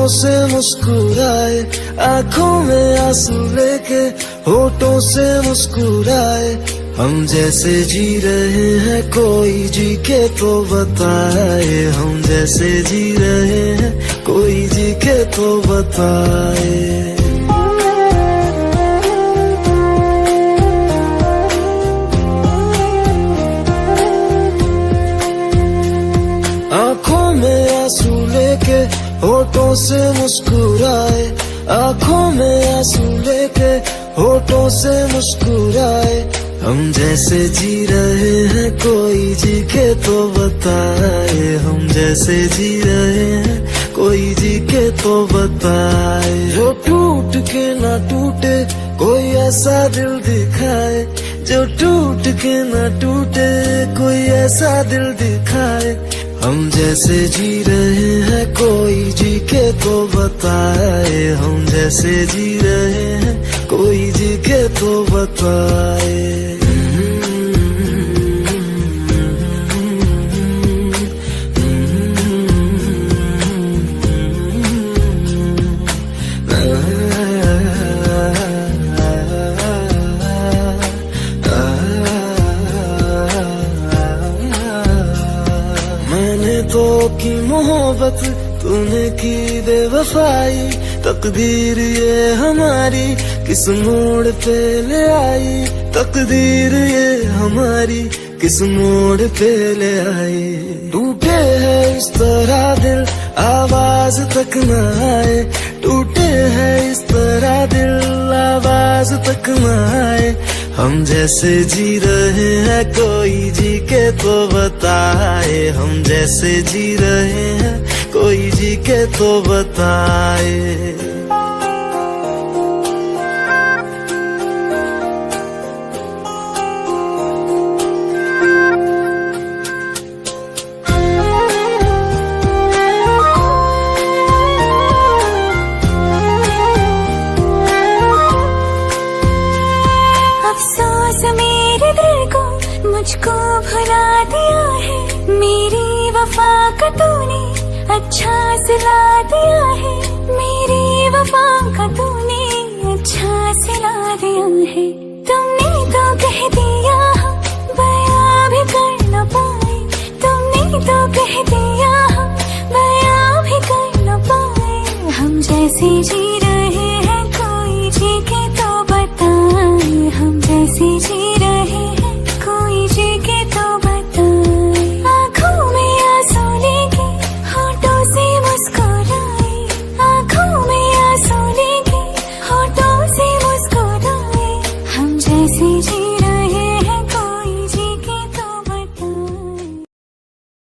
होठों से मुस्कुराए, आंखों में आंसू लेके होठों से मुस्कुराए। हम जैसे जी रहे हैं कोई जी के तो बताए, हम जैसे जी रहे हैं कोई जी के तो बताए। आंखों में आंसू लेके होठों से मुस्कुराए, आंखों में आंसू लेके होठों से मुस्कुराए। हम जैसे जी रहे हैं कोई जी के तो बताए, हम जैसे जी रहे हैं कोई जी के तो बताए। जो टूट के ना टूटे कोई ऐसा दिल दिखाए, जो टूट के ना टूटे कोई ऐसा दिल दिखाए। हम जैसे जी रहे हैं कोई जी के तो बताए, हम जैसे जी रहे हैं कोई जी के तो बताए। तो की मोहब्बत तूने की बेवफाई, तकदीर ये हमारी किस मोड़ पे ले आई, तकदीर ये हमारी किस मोड़ पे ले आई। टूटे है इस तरह दिल आवाज तक न आए, टूटे है इस तरह दिल आवाज तक न आए। हम जैसे जी रहे हैं कोई जी के तो बताए, हम जैसे जी रहे हैं कोई जी के तो बताए। मुझको भुला दिया है, मेरी वफा का तूने अच्छा सिला दिया है, मेरी वफा का तूने अच्छा सिला दिया है। तुमने तो कह दिया बयां भी कर न पाए, तुमने तो कह दिया बयां भी कर न पाए। हम जैसे जी